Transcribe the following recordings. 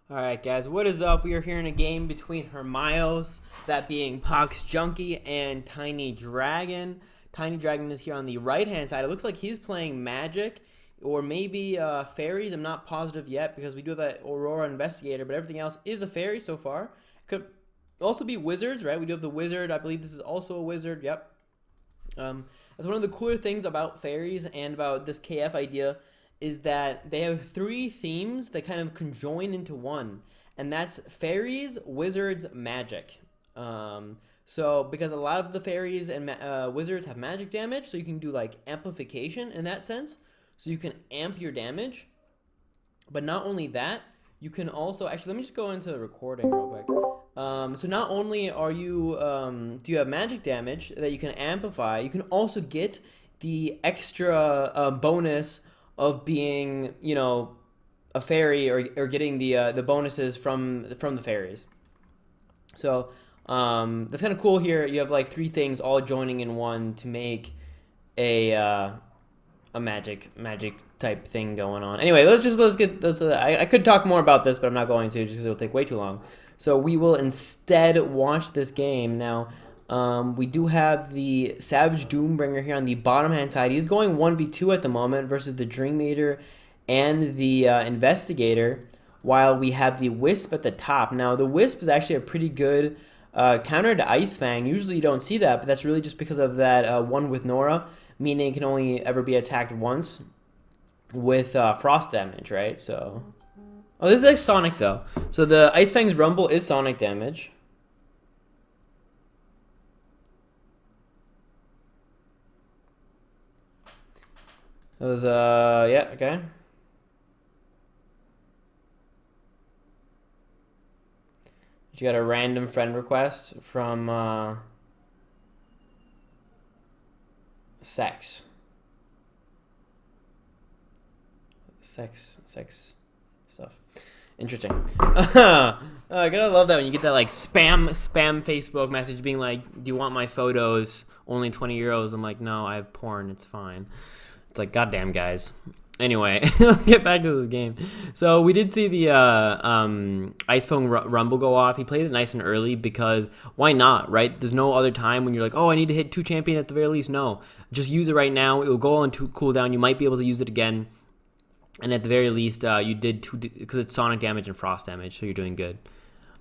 Alright guys, what is up? We are here in a game between Hermios, that being Poxjunkie, and Tinydragon. Tinydragon is here on the right hand side. It looks like he's playing Magic or maybe Fairies. I'm not positive yet because we do have that Aurora Investigator, but everything else is a Fairy so far. Could also be Wizards, right? We do have the Wizard. I believe this is also a Wizard. Yep. That's one of the cooler things about Fairies and about this KF idea is that they have three themes that kind of conjoin into one, and that's fairies, wizards, magic. So because a lot of the fairies and wizards have magic damage, so you can do like amplification in that sense. So you can amp your damage, but not only that, you can also actually let me just go into the recording real quick. So not only are you do you have magic damage that you can amplify, you can also get the extra bonus of being, you know, a fairy or getting the bonuses from the fairies. So that's kind of cool here. You have like three things all joining in one to make a magic type thing going on. Anyway, let's get this. I could talk more about this, but I'm not going to just because it'll take way too long. So we will instead watch this game now. We do have the Savage Doombringer here on the bottom hand side. He's going 1v2 at the moment versus the Dream Eater and the Investigator, while we have the Wisp at the top. Now, the Wisp is actually a pretty good counter to Ice Fang. Usually you don't see that, but that's really just because of that one with Nora, meaning it can only ever be attacked once with frost damage, right? So, oh, this is like Sonic though. So the Ice Fang's Rumble is Sonic damage. It was, yeah, okay. You got a random friend request from, Sex stuff. Interesting. I gotta love that when you get that, like, spam Facebook message being like, do you want my photos? Only 20 euros. I'm like, no, I have porn. It's fine. It's like, goddamn, guys. Anyway, let's get back to this game. So we did see the Ice Phone Rumble go off. He played it nice and early because why not, right? There's no other time when you're like, oh, I need to hit 2 champions at the very least. No, just use it right now. It will go on to cooldown. You might be able to use it again. And at the very least, you did 2 because it's Sonic damage and Frost damage, so you're doing good.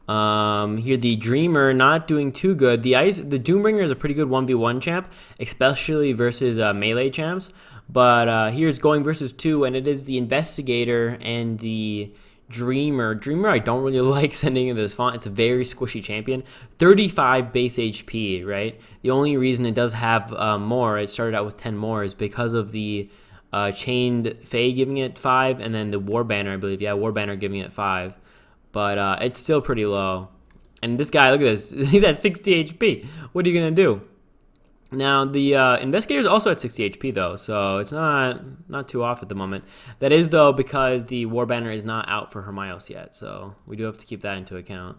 Here the Dreamer not doing too good. The Doombringer is a pretty good 1v1 champ, especially versus melee champs. But here it's going versus 2, and it is the Investigator and the Dreamer. Dreamer I don't really like sending in this font. It's a very squishy champion. 35 base HP, right? The only reason it does have more, it started out with 10 more, is because of the Chained Fae giving it 5, and then the War Banner, I believe. Yeah, War Banner giving it 5. But it's still pretty low. And this guy, look at this. He's at 60 HP. What are you going to do? Now, the Investigator is also at 60 HP, though, so it's not too off at the moment. That is, though, because the War Banner is not out for Hermios yet, so we do have to keep that into account.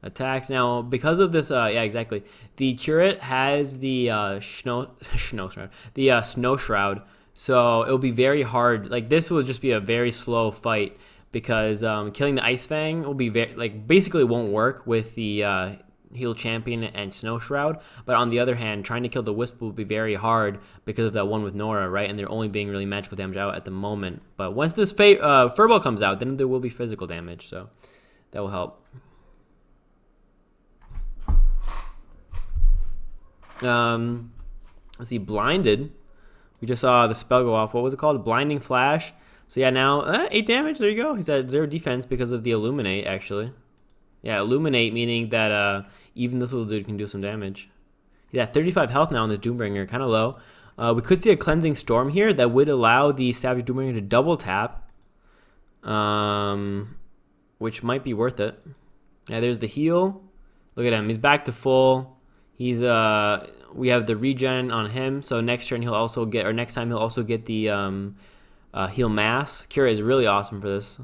Attacks. Now, because of this, yeah, exactly. The Turret has the Snow Shroud, so it'll be very hard. Like, this will just be a very slow fight because killing the Ice Fang will be basically won't work with the Heal Champion and Snow Shroud, but on the other hand, trying to kill the Wisp will be very hard because of that one with Nora, right? And they're only being really magical damage out at the moment. But once this Furball comes out, then there will be physical damage, so that will help. Let's see, Blinded. We just saw the spell go off. What was it called? Blinding Flash. So yeah, now 8 damage. There you go. He's at 0 defense because of the Illuminate, actually. Yeah, Illuminate, meaning that even this little dude can do some damage. He's at 35 health now on the Doombringer, kind of low. We could see a Cleansing Storm here that would allow the Savage Doombringer to double tap, which might be worth it. Yeah, there's the heal. Look at him. He's back to full. He's we have the regen on him, so next turn he'll also get, or next time he'll also get the heal mass. Cura is really awesome for this.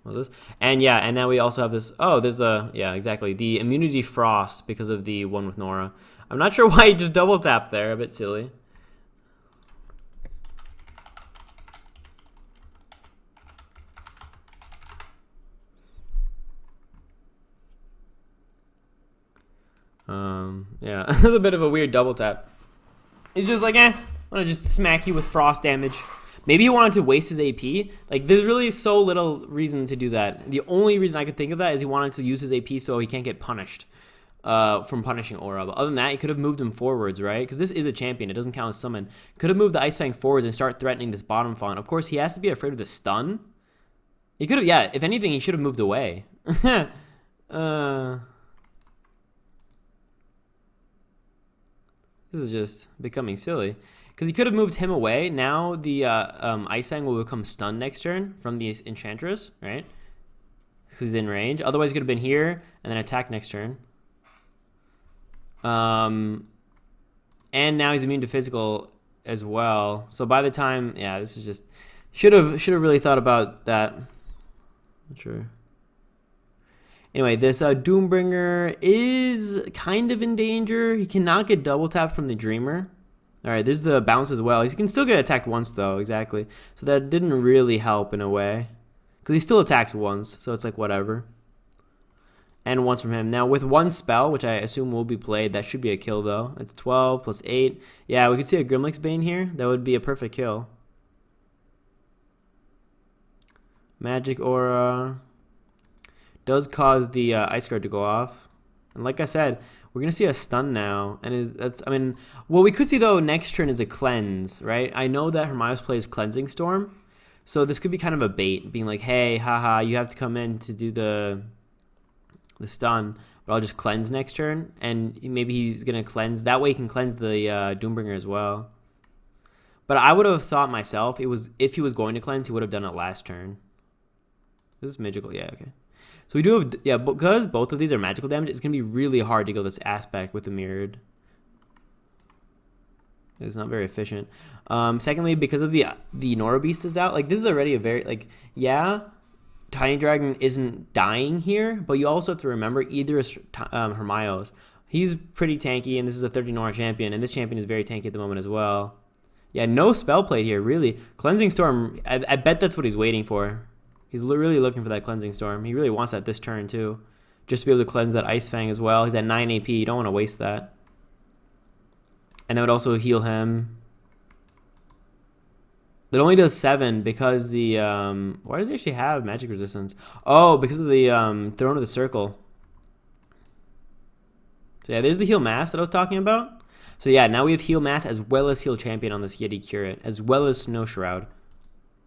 This? And yeah, and now we also have this. Oh, there's the, yeah, exactly, the immunity frost because of the one with Nora. I'm not sure why he just double tapped there. A bit silly. Yeah, it was a bit of a weird double tap. He's just like, I want to just smack you with frost damage. Maybe he wanted to waste his AP. Like, there's really so little reason to do that. The only reason I could think of that is he wanted to use his AP so he can't get punished from punishing Aura. But other than that, he could have moved him forwards, right? Because this is a champion. It doesn't count as summon. Could have moved the Ice Fang forwards and start threatening this bottom fawn. Of course, he has to be afraid of the stun. He could have, yeah, if anything, he should have moved away. This is just becoming silly. Because he could have moved him away. Now the Ice Fang will become stunned next turn from the Enchantress, right? Because he's in range. Otherwise, he could have been here and then attack next turn. And now he's immune to physical as well. So by the time, yeah, this is just should have really thought about that. Not sure. Anyway, this Doombringer is kind of in danger. He cannot get double tapped from the Dreamer. All right, there's the bounce as well. He can still get attacked once, though, exactly. So that didn't really help in a way. Because he still attacks once, so it's like whatever. And once from him. Now, with one spell, which I assume will be played, that should be a kill, though. It's 12 plus 8. Yeah, we could see a Grimlick's Bane here. That would be a perfect kill. Magic Aura does cause the Ice Guard to go off. And like I said, we're going to see a stun now. And that's, I mean, what we could see, though, next turn is a cleanse, right? I know that Hermione plays Cleansing Storm. So this could be kind of a bait, being like, hey, haha, you have to come in to do the stun, but I'll just cleanse next turn. And maybe he's going to cleanse. That way he can cleanse the Doombringer as well. But I would have thought myself, if he was going to cleanse, he would have done it last turn. This is magical, yeah, okay. So we do have, yeah, because both of these are magical damage, it's going to be really hard to go this aspect with the mirrored. It's not very efficient. Secondly, because of the Nora Beast is out, like this is already a very, like, yeah, Tinydragon isn't dying here, but you also have to remember either is Hermione's. He's pretty tanky, and this is a 30 Nora champion, and this champion is very tanky at the moment as well. Yeah, no spell played here, really. Cleansing Storm, I bet that's what he's waiting for. He's really looking for that Cleansing Storm. He really wants that this turn, too. Just to be able to cleanse that Ice Fang as well. He's at 9 AP. You don't want to waste that. And that would also heal him. It only does 7 because the... why does he actually have magic resistance? Oh, because of the Throne of the Circle. So yeah, there's the Heal Mass that I was talking about. So yeah, now we have Heal Mass as well as Heal Champion on this Yeti Curate, as well as Snow Shroud.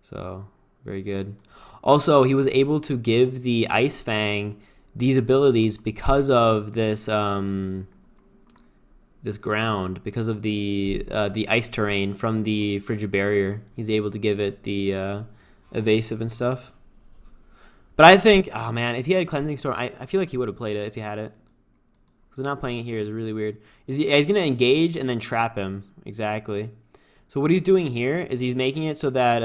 So, very good. Also, he was able to give the Ice Fang these abilities because of this this ground, because of the ice terrain from the Frigid Barrier. He's able to give it the evasive and stuff. But I think, oh man, if he had Cleansing Storm, I feel like he would have played it if he had it. Because not playing it here is really weird. He's going to engage and then trap him. Exactly. So what he's doing here is he's making it so that...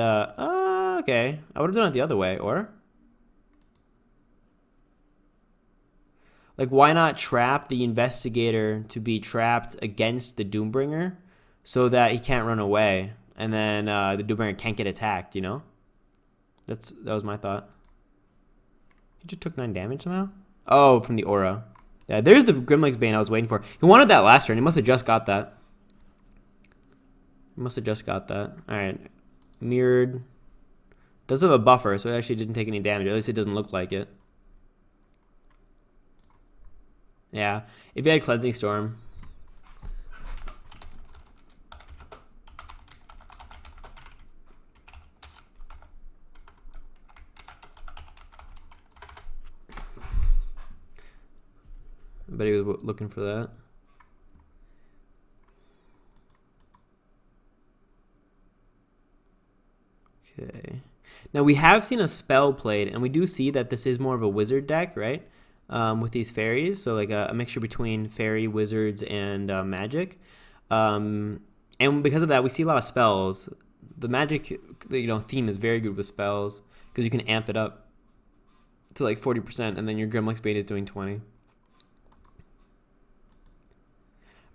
okay. I would have done it the other way, or? Like, why not trap the Investigator to be trapped against the Doombringer so that he can't run away, and then the Doombringer can't get attacked, you know? That was my thought. He just took 9 damage somehow? Oh, from the aura. Yeah, there's the Grimlick's Bane I was waiting for. He wanted that last turn. He must have just got that. Alright. Mirrored. Does have a buffer, so it actually didn't take any damage. At least it doesn't look like it. Yeah, if you had Cleansing Storm. I bet he was looking for that. Okay. Now we have seen a spell played, and we do see that this is more of a wizard deck, right? With these fairies, so like a mixture between fairy, wizards, and magic. And because of that, we see a lot of spells. The magic, theme is very good with spells because you can amp it up to like 40%, and then your Grimlick's Bane is doing 20.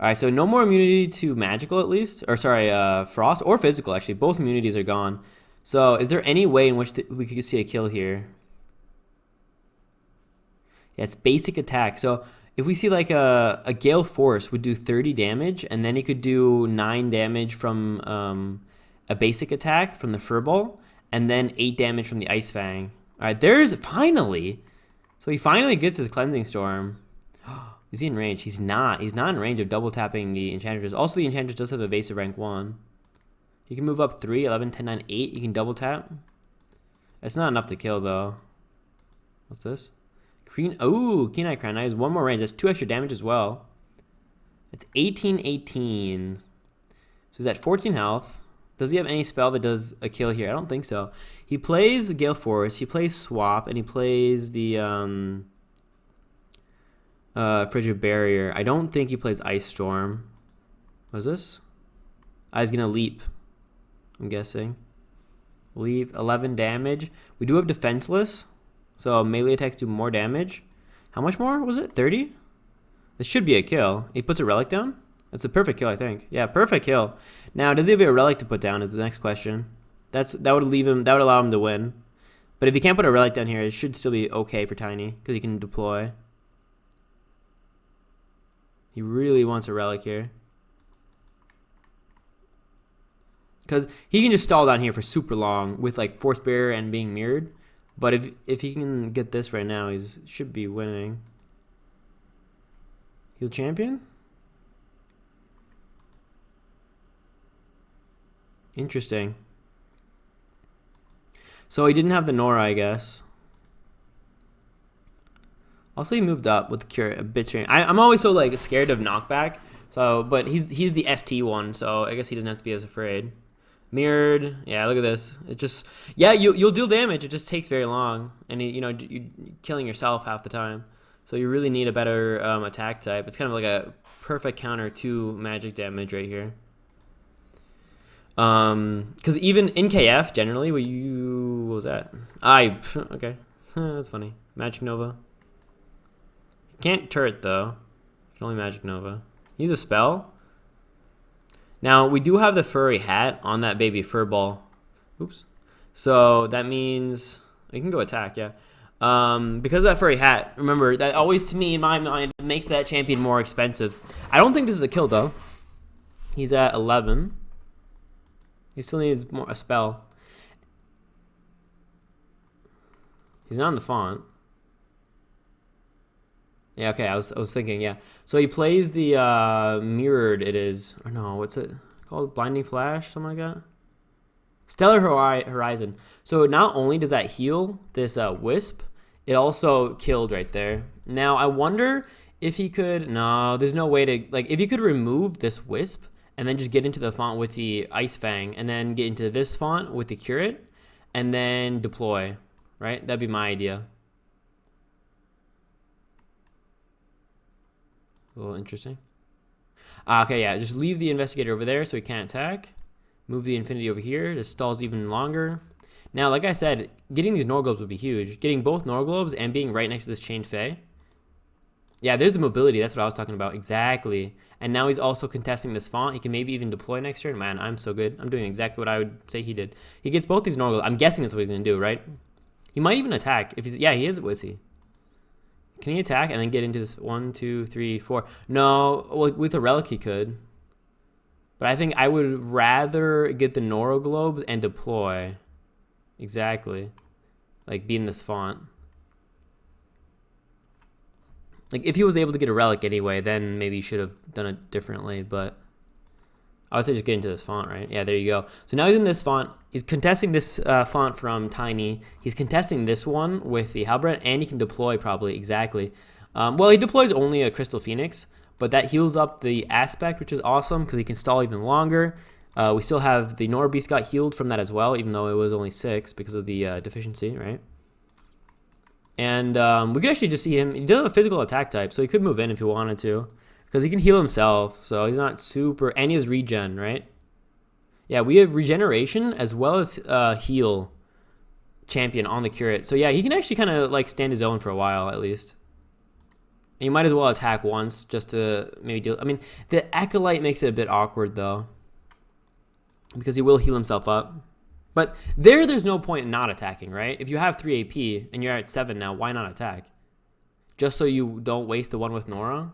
All right, so no more immunity to magical, at least, or sorry, frost or physical. Actually, both immunities are gone. So, is there any way in which we could see a kill here? Yeah, it's basic attack. So if we see like a Gale Force would do 30 damage, and then he could do 9 damage from a basic attack from the Furball, and then 8 damage from the Ice Fang. All right, there's finally. So he finally gets his Cleansing Storm. Is he in range? He's not. He's not in range of double tapping the Enchantress. Also, the Enchantress does have evasive rank 1. He can move up 3, 11, 10, 9, 8. He can double tap. That's not enough to kill, though. What's this? Keen Eye Crown. Now he has 1 more range. That's 2 extra damage as well. It's 18, 18. So he's at 14 health. Does he have any spell that does a kill here? I don't think so. He plays the Gale Force. He plays Swap, and he plays the Frigid Barrier. I don't think he plays Ice Storm. What's this? He's gonna leap. I'm guessing. Leap, 11 damage. We do have Defenseless, so melee attacks do more damage. How much more was it? 30? This should be a kill. He puts a relic down? That's a perfect kill, I think. Yeah, perfect kill. Now, does he have a relic to put down is the next question. That would allow him to win. But if he can't put a relic down here, it should still be okay for Tiny, because he can deploy. He really wants a relic here. Because he can just stall down here for super long with like Force Barrier and being mirrored. But if he can get this right now, he should be winning. Heal champion? Interesting. So he didn't have the Nora, I guess. Also, he moved up with the cure a bit strange. I'm always so like scared of knockback. So, but he's the ST one, so I guess he doesn't have to be as afraid. Mirrored, yeah. Look at this. It just you'll deal damage. It just takes very long, and you're killing yourself half the time. So you really need a better attack type. It's kind of like a perfect counter to magic damage right here. Because even in KF generally, what was that? Okay, that's funny. Magic Nova. Can't turret though. Can only Magic Nova. Use a spell. Now we do have the furry hat on that baby Furball. Oops. So that means you can go attack, yeah. Because of that furry hat, remember that always to me in my mind makes that champion more expensive. I don't think this is a kill though. He's at 11. He still needs a spell. He's not on the font. Yeah, okay, I was thinking, yeah. So he plays the mirrored, it is. Or no, what's it called? Blinding Flash, something like that? Stellar Horizon. So not only does that heal this Wisp, it also killed right there. Now, I wonder if he could... No, there's no way to... Like, if he could remove this Wisp and then just get into the font with the Ice Fang and then get into this font with the Curate and then deploy, right? That'd be my idea. A little interesting. Okay, yeah, just leave the Investigator over there so he can't attack. Move the Infinity over here. This stalls even longer. Now, like I said, getting these Norglobes would be huge. Getting both Norglobes and being right next to this Chained Fae. Yeah, there's the mobility. That's what I was talking about. Exactly. And now he's also contesting this font. He can maybe even deploy next turn. Man, I'm so good. I'm doing exactly what I would say he did. He gets both these Norglobes. I'm guessing that's what he's going to do, right? He might even attack. If he's... Yeah, he is. Was he? Can he attack and then get into this 1, 2, 3, 4? No, well, with a relic he could. But I think I would rather get the Noro Globes and deploy. Exactly. Like, be in this font. Like, if he was able to get a relic anyway, then maybe he should have done it differently. But I would say just get into this font, right? Yeah, there you go. So now he's in this font. He's contesting this font from Tiny. He's contesting this one with the Halberd, and he can deploy probably, exactly. Well, he deploys only a Crystal Phoenix, but that heals up the Aspect, which is awesome because he can stall even longer. We still have the Nora Beast got healed from that as well, even though it was only 6 because of the deficiency, right? And we could actually just see him. He does have a physical attack type, so he could move in if he wanted to. Because he can heal himself, so he's not super... And he has regen, right? Yeah, we have regeneration as well as heal champion on the Curate. So yeah, he can actually kind of like stand his own for a while at least. And you might as well attack once just to maybe deal... I mean, the Acolyte makes it a bit awkward though. Because he will heal himself up. But there's no point in not attacking, right? If you have 3 AP and you're at 7 now, why not attack? just so you don't waste the one with Nora.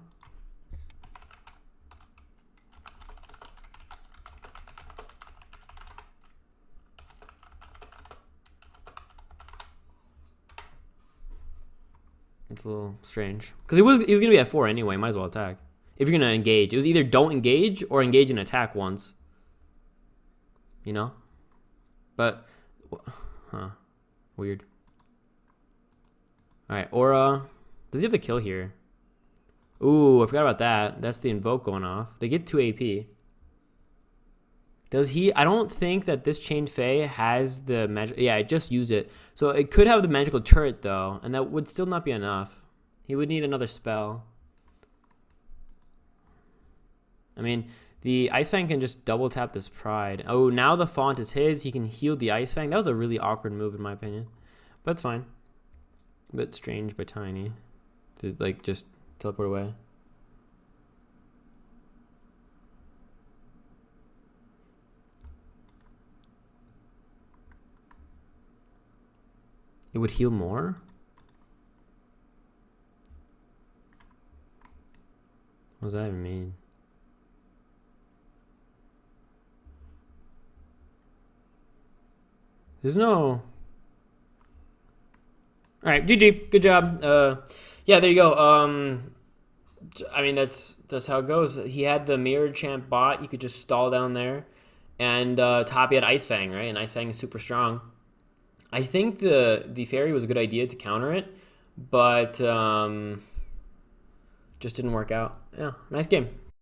It's a little strange because he was gonna be at 4 anyway. Might as well attack if you're gonna engage. It was either don't engage or engage and attack once. You know, but weird. All right, Aura. Does he have the kill here? Ooh, I forgot about that. That's the invoke going off. They get 2 AP. Does he? I don't think that this Chained Fae has the magic. Yeah, I just used it. So it could have the magical turret, though. And that would still not be enough. He would need another spell. I mean, the Ice Fang can just double tap this Pride. Oh, now the font is his. He can heal the Ice Fang. That was a really awkward move, in my opinion. But it's fine. A bit strange by Tiny. To, like, just teleport away. It would heal more? What does that even mean? There's no... All right, GG. Good job. Yeah, there you go. I mean, that's how it goes. He had the Mirrored Champ bot. You could just stall down there. And top, he had Ice Fang, right? And Ice Fang is super strong. I think the Fairy was a good idea to counter it, but just didn't work out. Yeah, nice game.